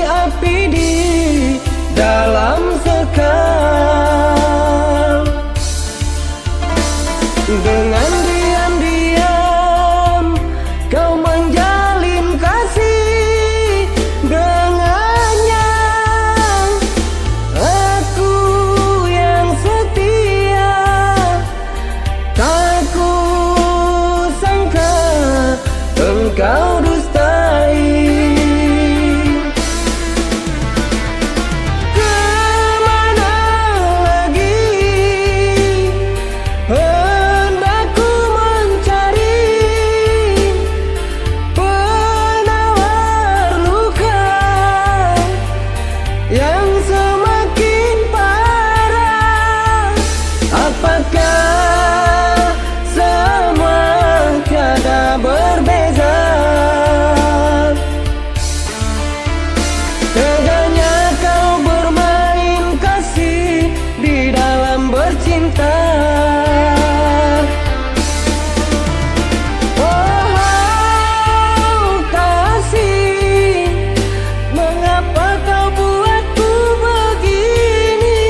api di dalam sekam. Dengan diam-diam kau menjalin kasih dengannya. Aku yang setia, tak ku sangka engkau dustai. Kemana lagi hendak ku mencari penawar luka yang semakin parah? Apakah semua tiada berbeza? Teganya kau bermain kasih di dalam bercinta. Oh kasih, mengapa kau buatku begini?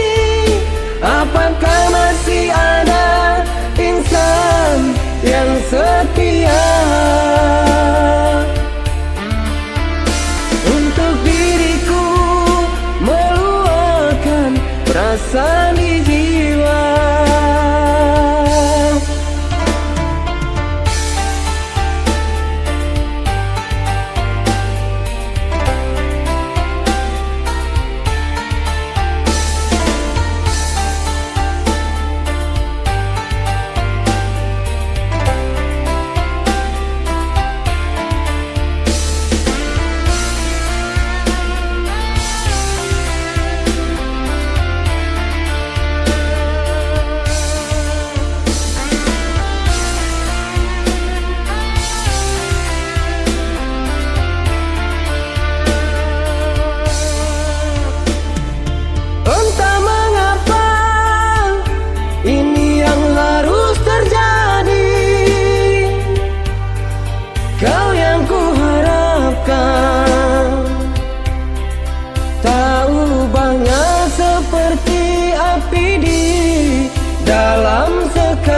Apakah masih ada insan yang setia untuk diriku meluahkan perasaan di jiwa? Entah mengapa ini yang harus terjadi. Kau yang kuharapkan, tak ubahnya seperti api di dalam sekam.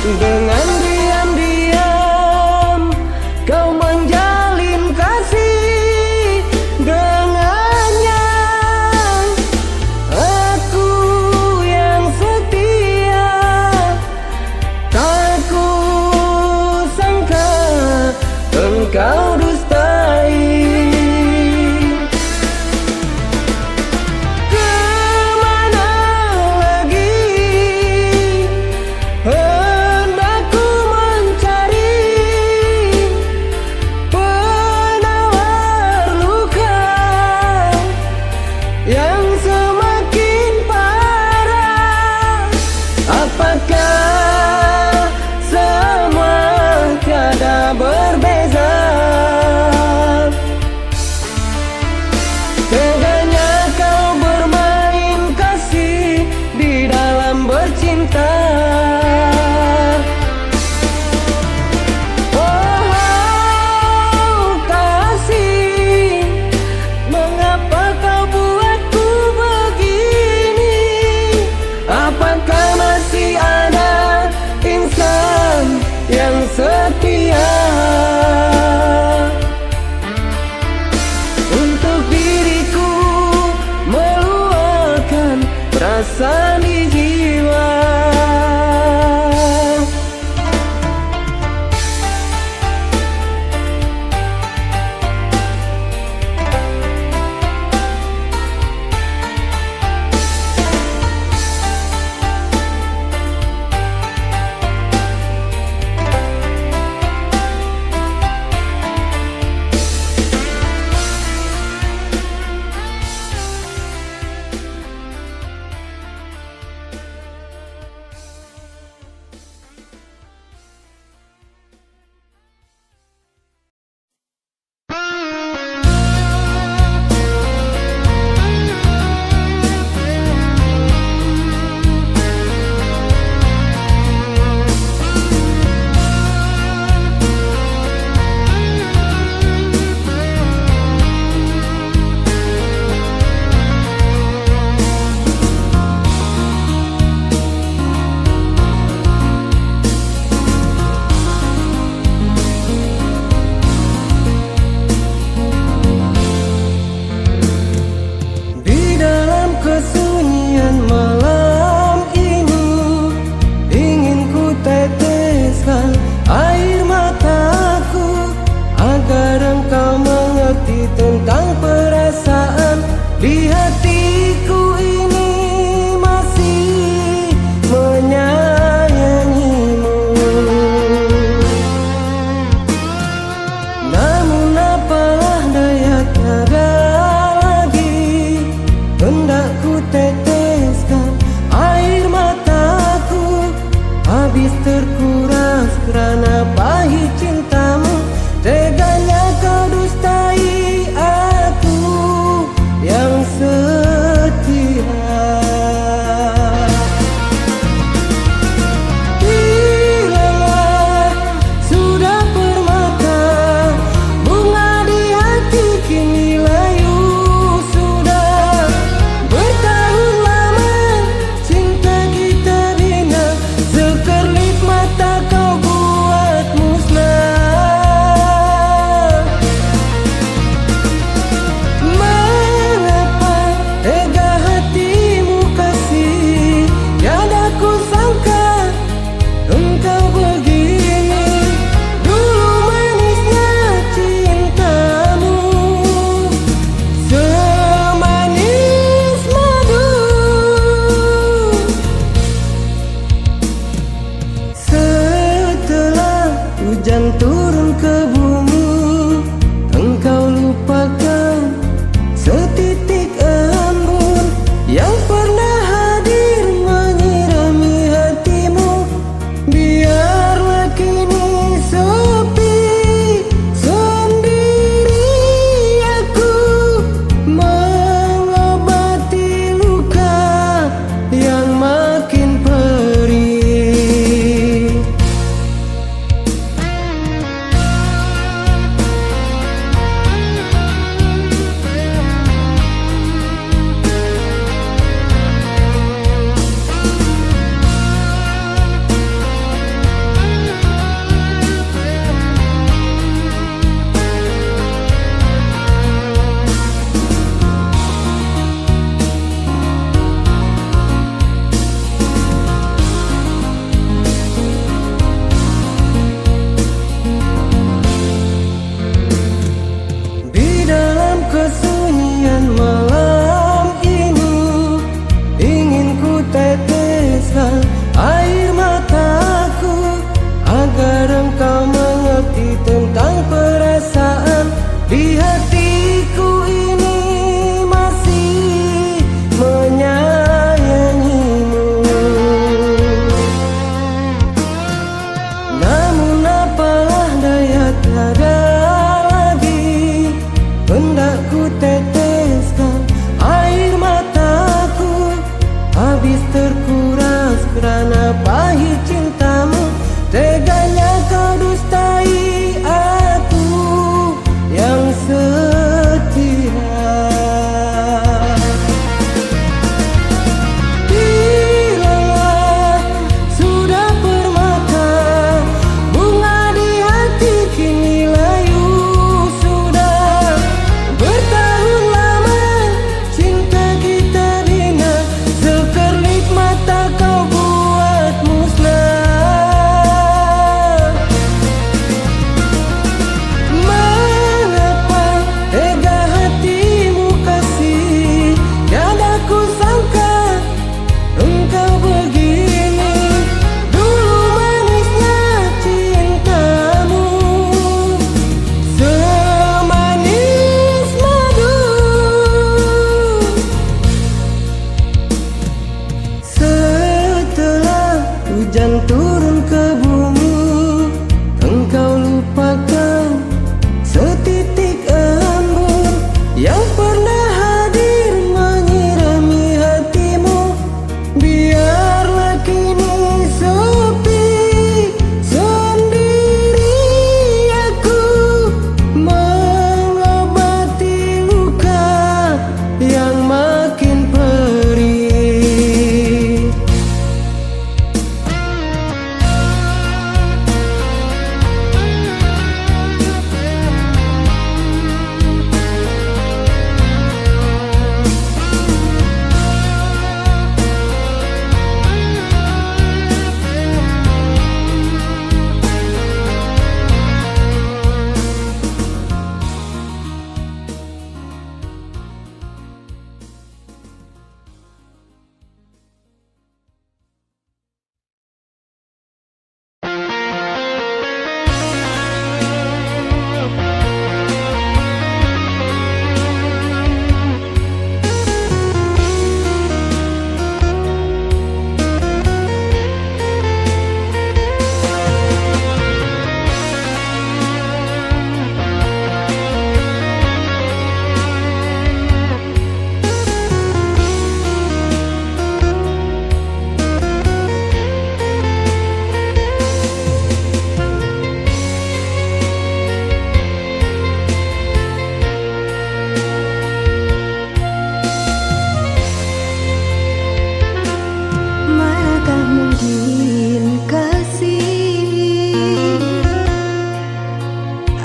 Dengan diam-diam kau menjalin kasih dengannya. Aku yang setia, tak ku sangka engkau dustai. Kemana lagi hendak ku mencari penawar luka yang semakin parah? Apakah semua tiada berbeza?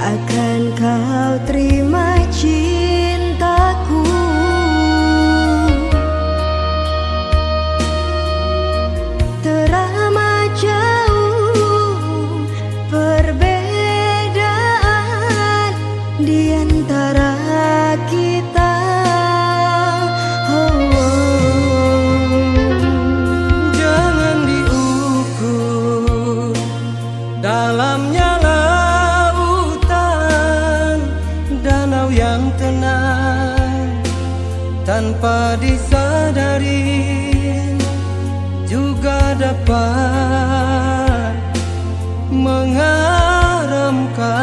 Akan kau terima cintaku, teramat jauh perbedaan di antara kita. Jangan diukur dalamnya lautan, danau yang tenang tanpa disadari juga dapat mengharamkan.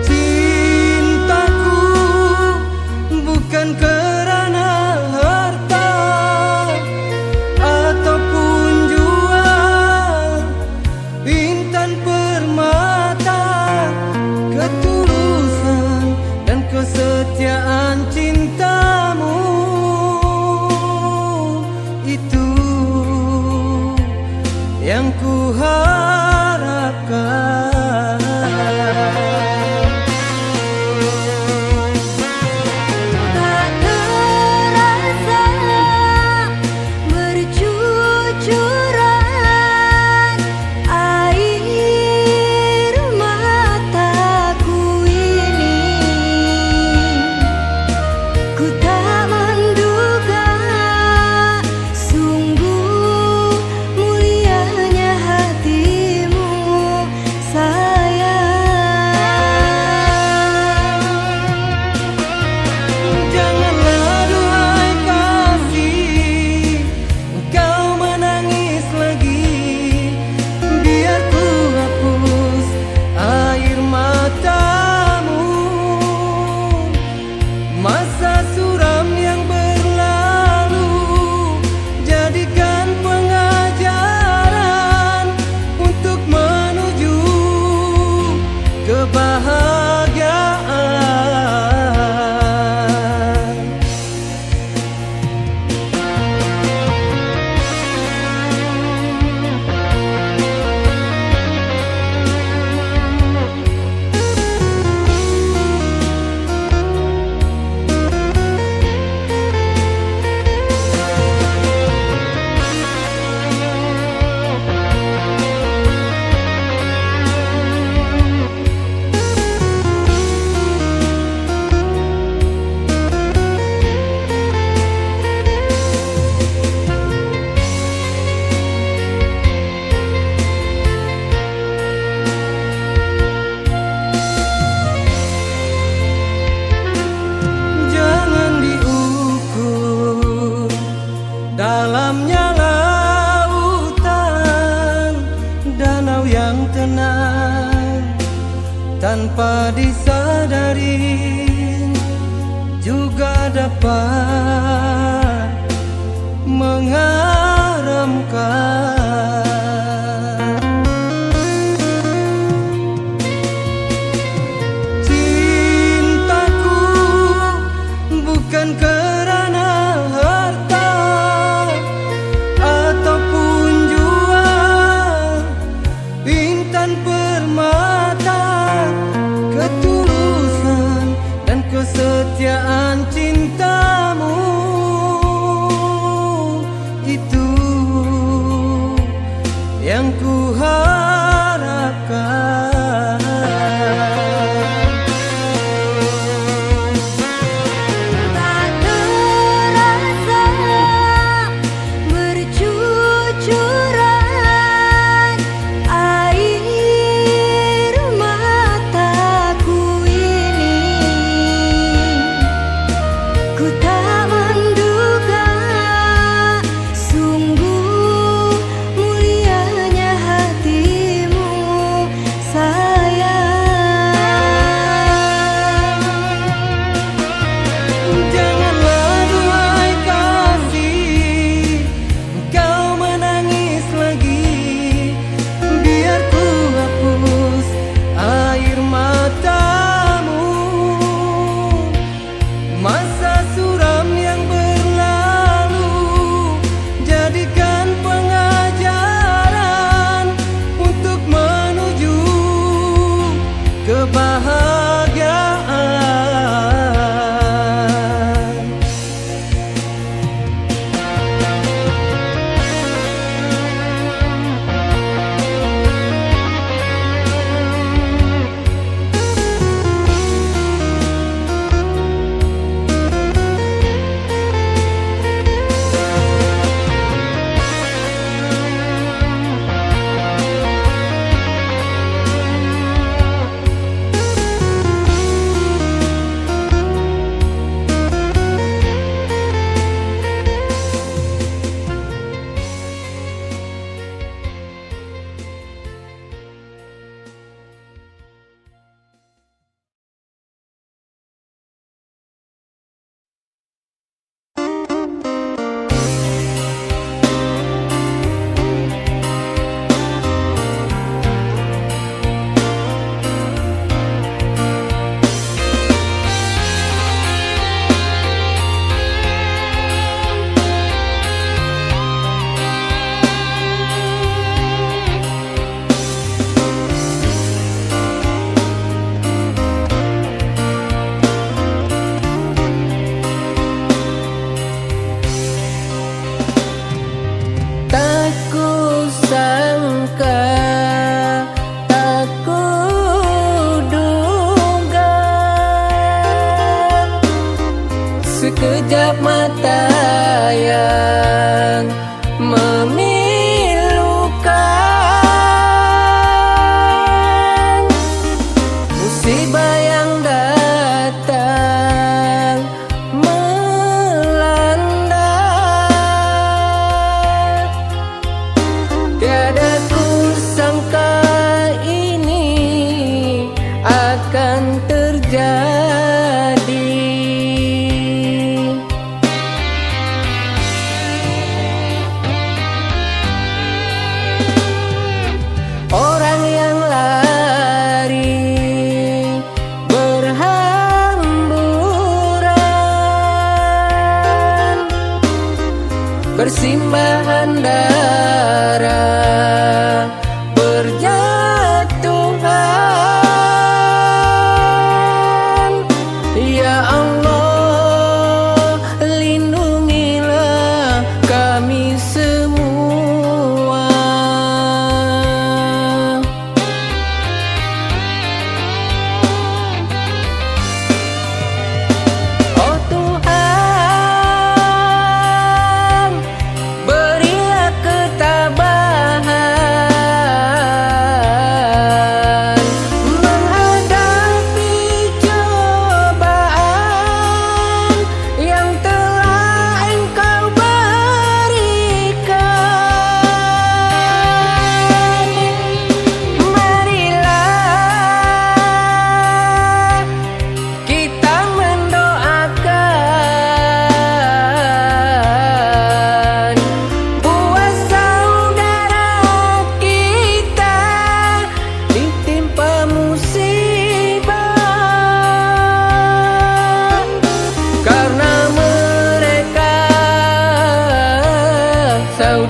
Cintaku bukan kerana harta ataupun jual intan permata. Ketulusan dan kesetiaan cintamu itu yang ku harapkan. Tak terasa bercucuran air mataku ini. Ku tak menduga sungguh mulianya hatimu, sayang. Janganlah duhai kasih engkau menangis lagi, biar ku hapus air matamu. Masa suram yang berlalu jadikan pengajaran untuk menuju kebahagiaan. Jangan diukur dalamnya lautan, danau yang tenang tanpa disadari juga dapat mengharamkan. Cintaku bukan kerana harta ataupun jual intan permata. Ketulusan dan kesetiaan cintamu itu yang ku harapkan. Tak terasa bercucuran air mataku ini. Ku tak menduga sungguh mulianya hati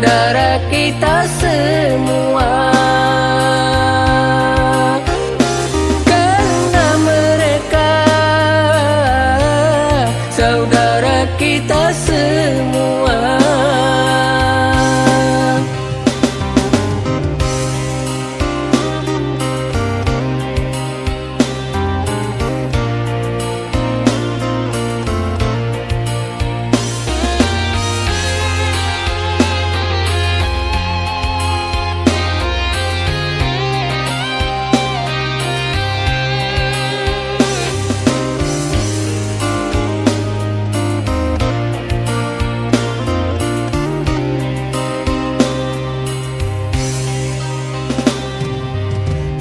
saudara kita semua. Karena mereka saudara kita semua.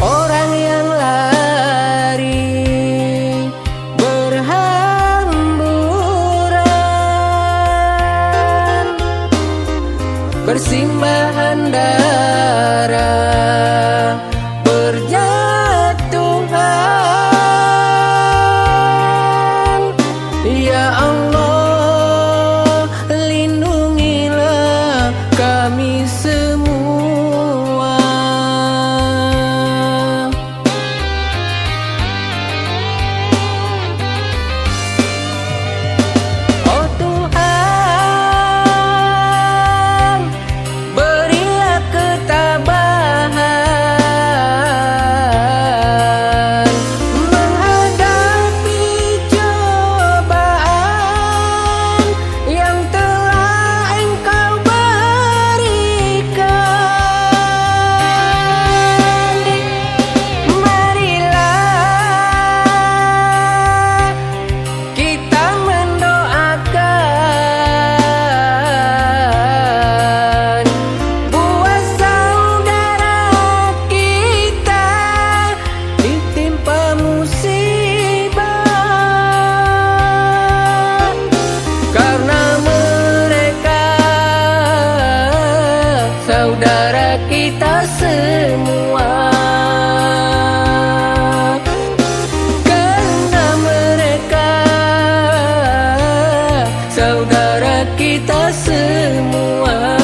Orang yang lari berhamburan, bersimbahan darah, berjatuhan. Ya Allah, lindungilah kami semua. Oh Tuhan, berilah ketabahan menghadapi cobaan yang telah Engkau berikan. Marilah kita mendoakan buat saudara kita ditimpa musibah, karena mereka saudara kita semua. Karena mereka saudara kita semua.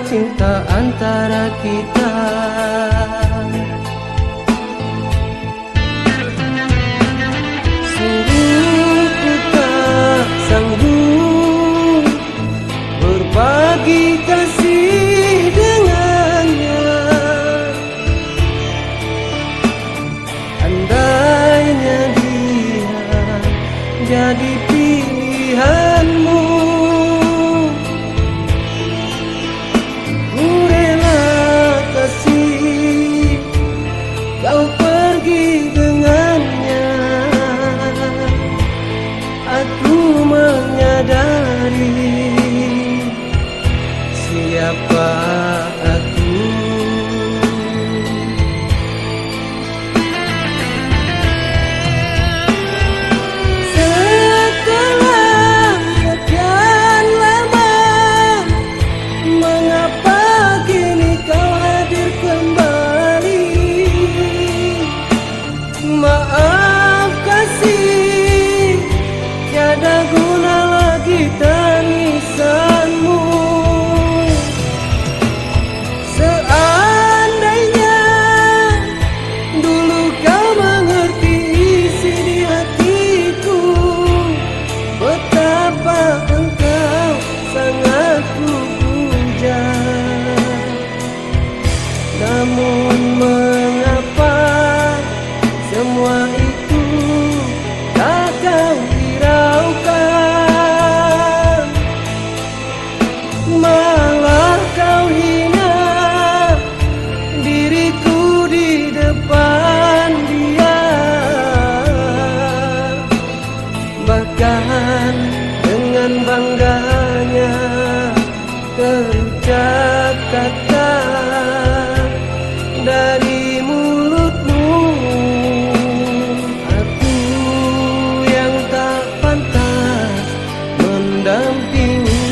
cinta antara kita. Sungguh ku tak sanggup berbagi kasih dengannya. Andainya dia jadi pilihanmu, ku rela kasih kau pergi dengannya. Aku menyadari siapa aku. Setelah sekian lama, mengapa kini kau hadir kembali? Maaf kasih, tiada guna lagi tangisanmu. Seandainya dulu kau mengerti isi di hatiku, betapa engkau sangat kupuja. Namun mengapa semua itu tak kau hiraukan, malah kau hina diriku di depan dia. Bahkan dengan bangganya terucap kata dari mulutmu, aku yang tak pantas mendampingi.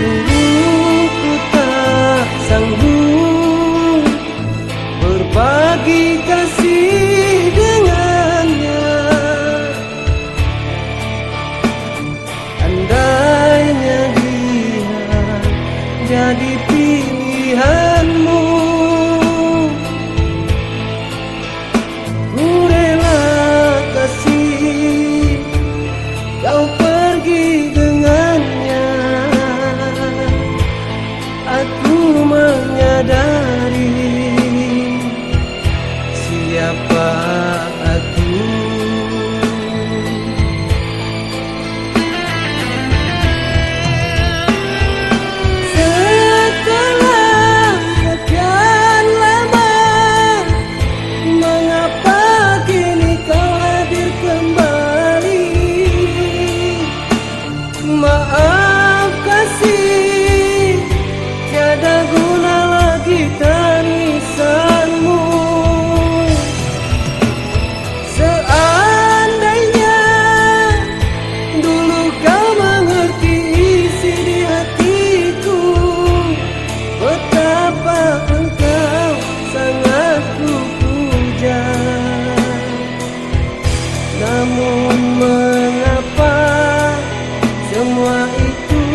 Sungguh ku tak sanggup berbagi kasih dengannya. Andainya dia jadi pilihanmu, ku rela kasih kau pergi dengannya. Aku menyadari siapa aku. Setelah sekian lama, mengapa kini kau hadir kembali? Maaf kasih, tiada guna lagi tangisanmu. Seandainya dulu kau mengerti isi di hatiku, betapa engkau sangat kupuja. Namun mengapa semua itu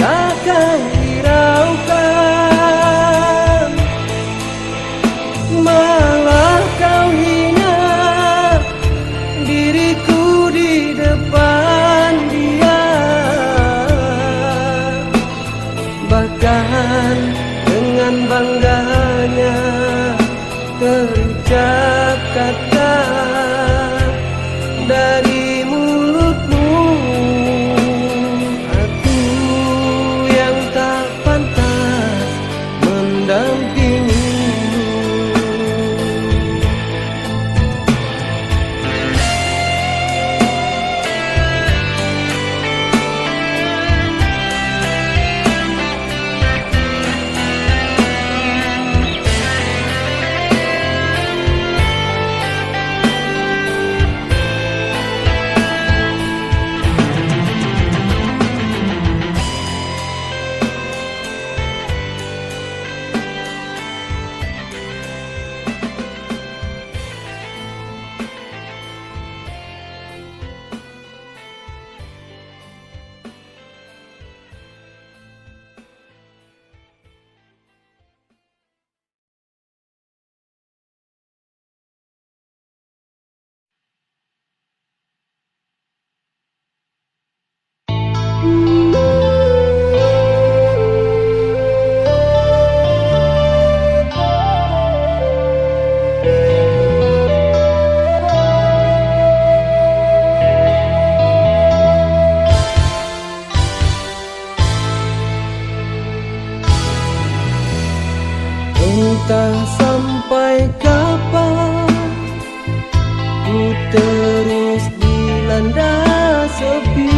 tak kau hiraukan, malah kau hina diriku di depan dia. Bahkan dengan bangganya terucap kata dari mulutmu, aku Entah sampai kapan ku terus dilanda sepi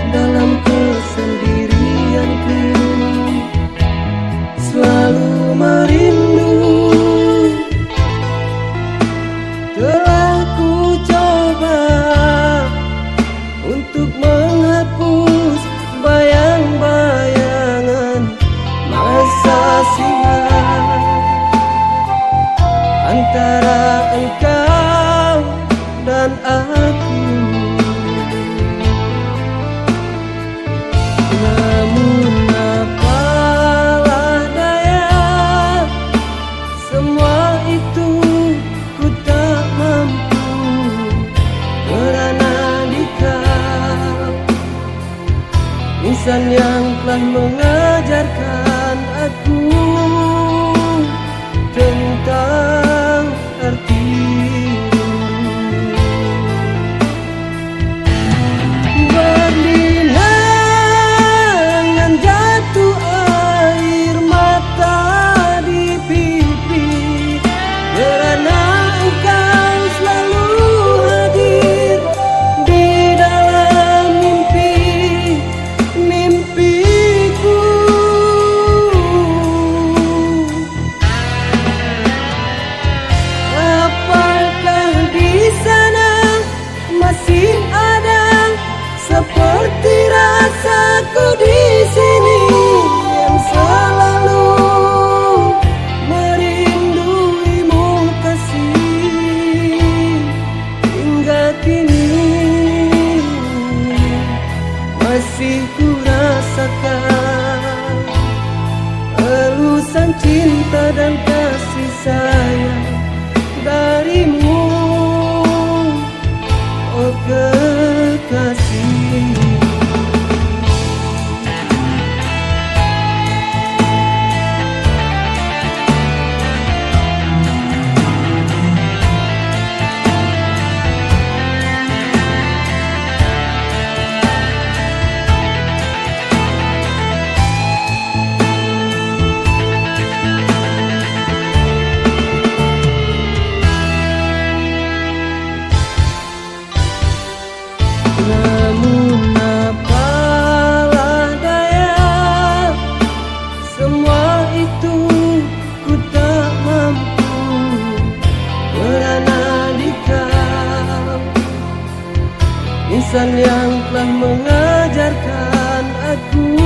dalam kesendirianku, selalu merindu. Telah ku coba untuk menghapus bayang-bayangan masa silam antara engkau dan aku. Namun apalah daya, semua itu ku tak mampu, kerana di kau insan yang telah mengajarkan aku tentang arti berlinangan jatuh air mata di pipi, kerana engkau selalu hadir di dalam mimpiku. Apakah di sana masih ada seperti rasaku di sini yang selalu merinduimu kasih hingga kini masih ku rasakan elusan cinta dan kasih sayang darimu, oh kekasih. Namun apalah daya, semua itu ku tak mampu, kerana di kau insan yang telah mengajarkan aku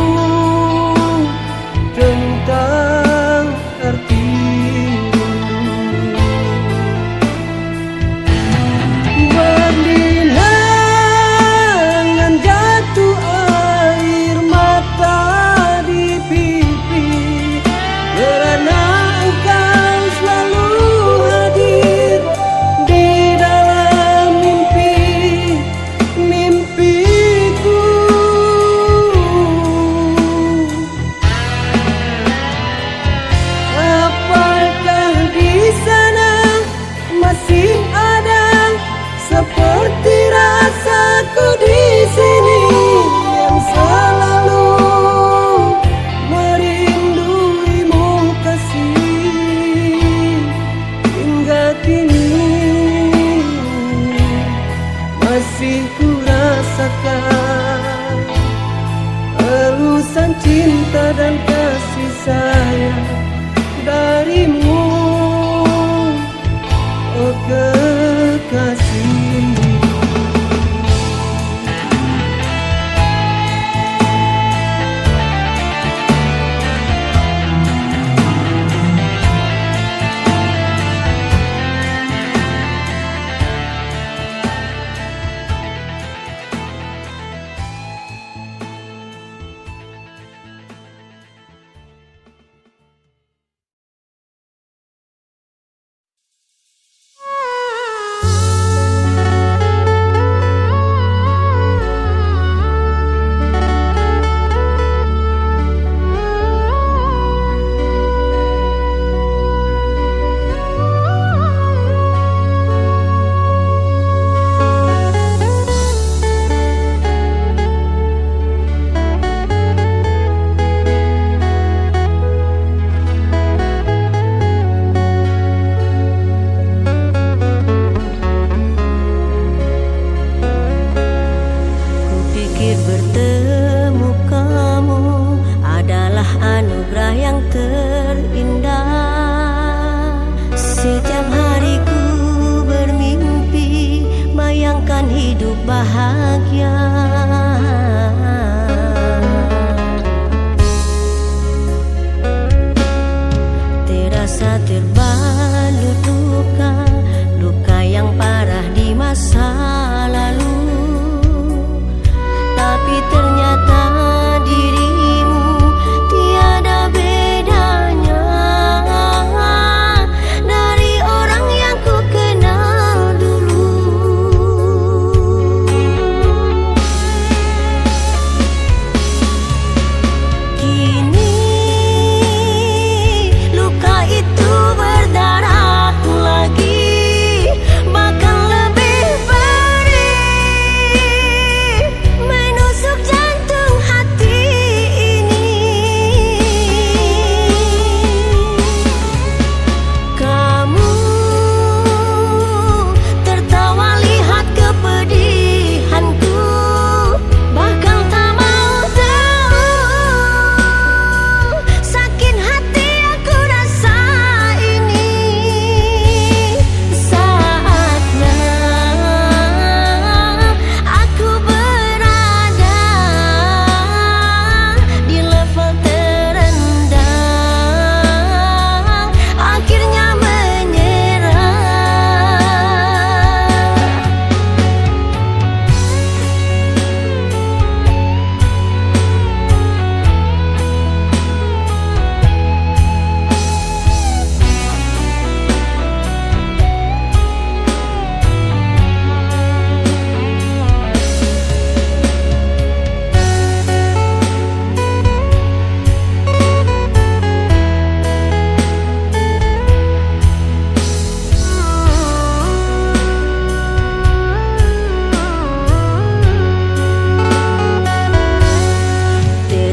tentang arti seperti rasaku di sini yang selalu merinduimu kasih hingga kini masih ku rasakan elusan cinta dan kasih sayang darimu, oh kekasih.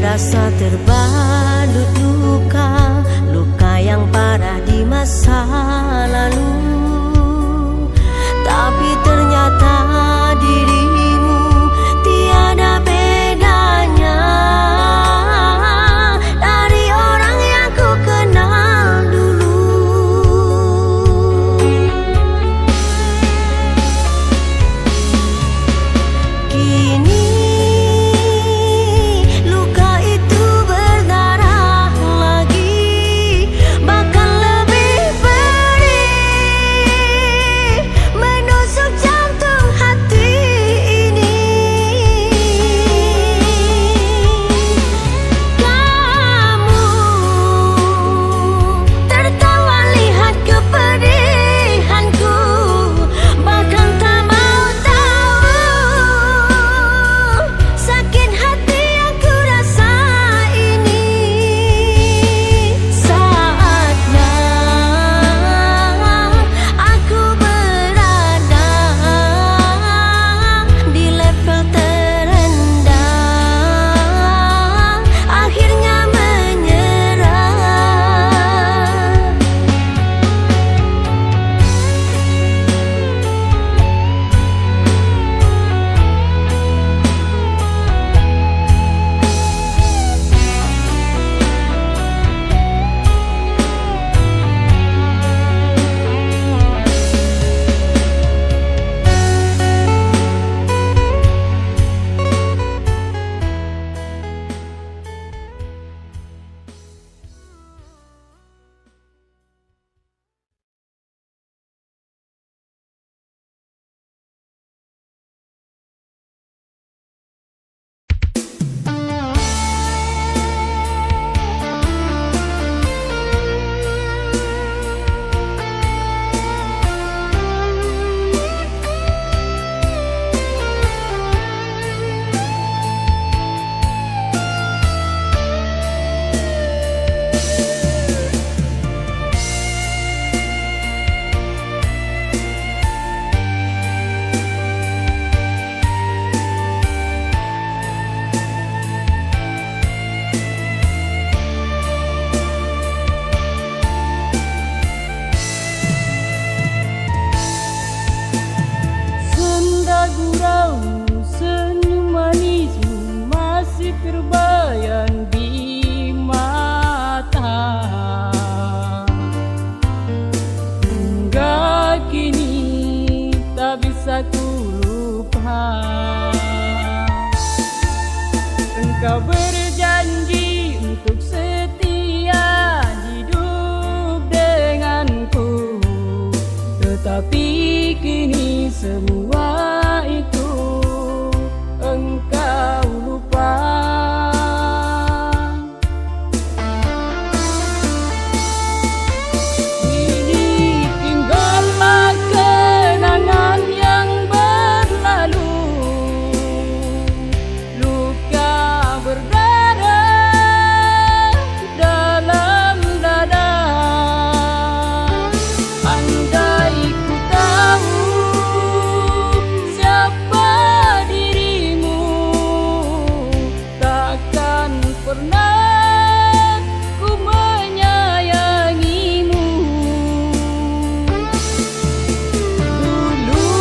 rasa terbalut luka, luka yang parah di masa lalu. Tapi ternyata dirimu tiada bedanya dari orang yang ku kenal dulu. Kini luka itu berdarah lagi, bahkan lebih perih, menusuk jantung hati ini. Kamu tertawa lihat kepedihanku, bahkan tak mau tahu sakit hati yang ku rasa ini. Saatnya aku berada di level terendah, akhirnya menyerah. Senda gurau, senyum manismu masih terbayang di mata. Hingga kini tak bisa ku lupa. Engkau berjanji untuk setia hidup denganku, tetapi kini semua itu engkau lupa. Kini tinggallah kenangan yang berlalu, luka berdarah dalam dada. Andai ku tahu siapa dirimu, takkan pernah ku menyayangimu. Dulu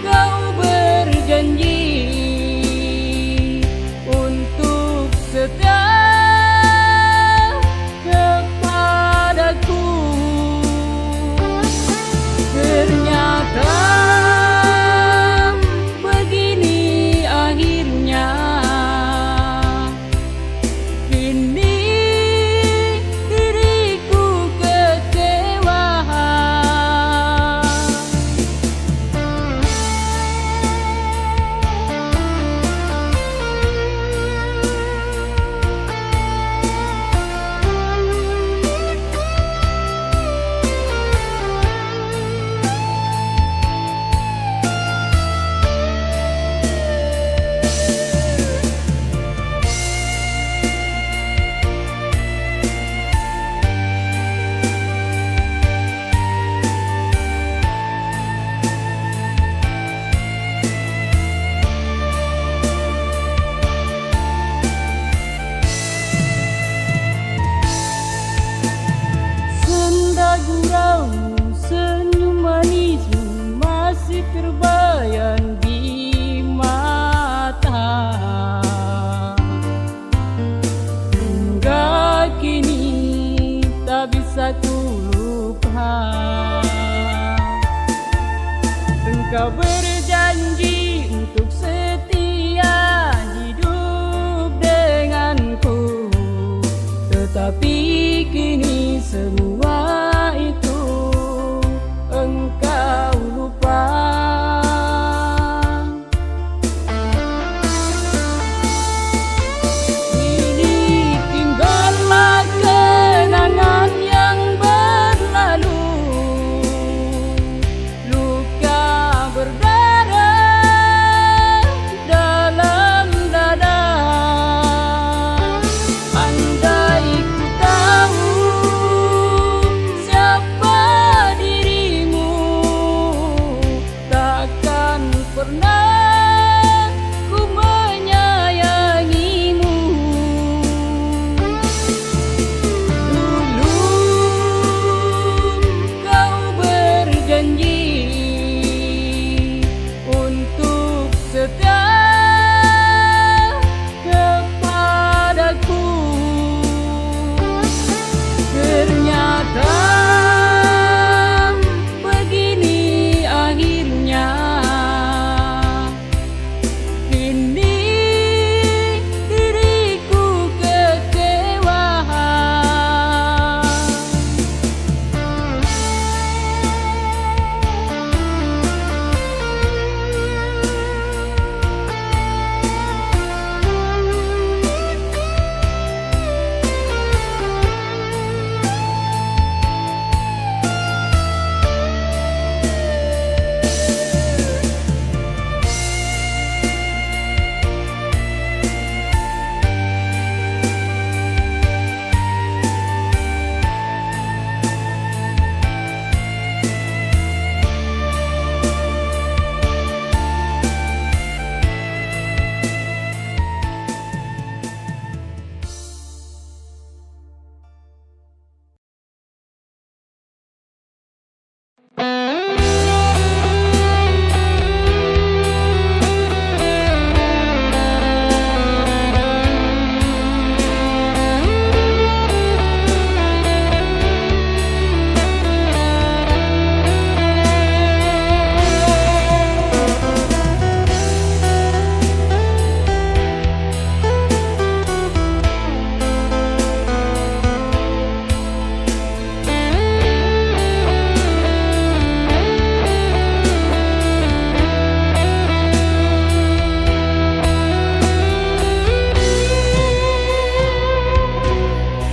kau berjanji untuk setia kepadaku. Ternyata begini akhirnya. Kau berjanji untuk setia hidup denganku, tetapi kini semua itu engkau lupa. Kini tinggallah kenangan yang berlalu, luka berdarah dalam dada. Andai ku tahu siapa dirimu, takkan pernah ku menyayangimu. Dulu kau berjanji untuk setia kepadaku, ternyata begini akhirnya. Kini diriku kecewa.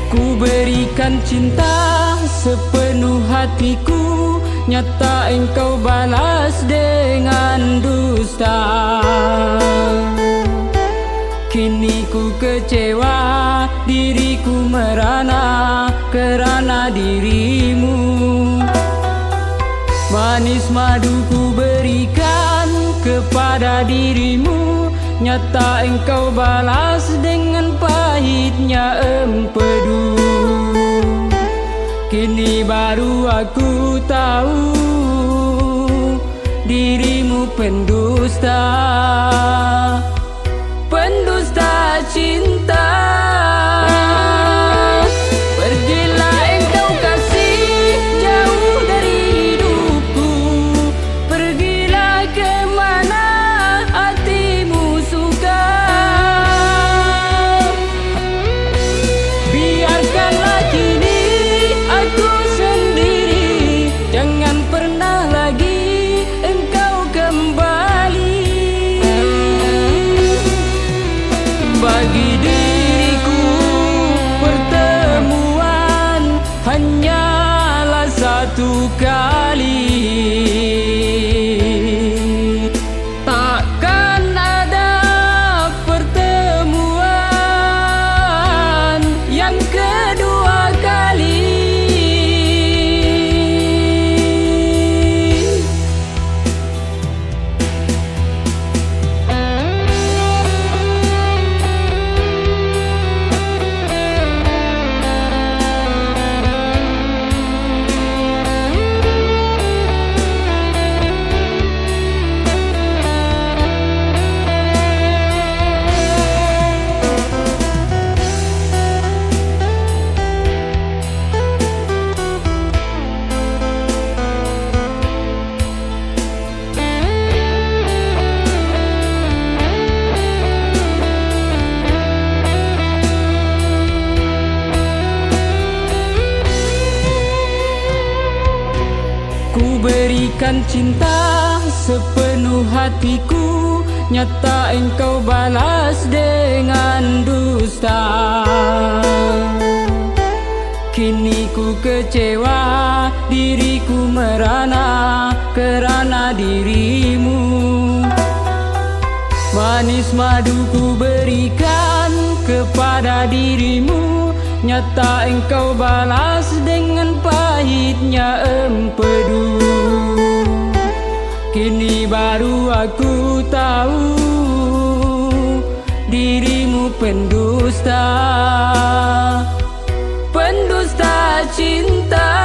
Ku berikan cinta sepenuh hatiku, nyata engkau balas dengan dusta. Kini ku kecewa, diriku merana kerana dirimu. Manis madu ku berikan kepada dirimu, nyata engkau balas dengan pahitnya empedu. Kini baru aku tahu dirimu pendusta, pendusta cinta. Pergilah engkau kasih jauh dari hidupku, pergilah kemana hatimu suka. Biarkanlah kini aku sendiri, jangan pernah lagi engkau kembali. Bagi diriku pertemuan hanyalah satu kali, takkan ada pertemuan yang kedua kali. berikan cinta sepenuh hatiku, nyata engkau balas dengan dusta. Kini ku kecewa, diriku merana kerana dirimu. Manis madu ku berikan kepada dirimu, nyata engkau balas dengan pahitnya empedu. Kini baru aku tahu dirimu pendusta, pendusta cinta.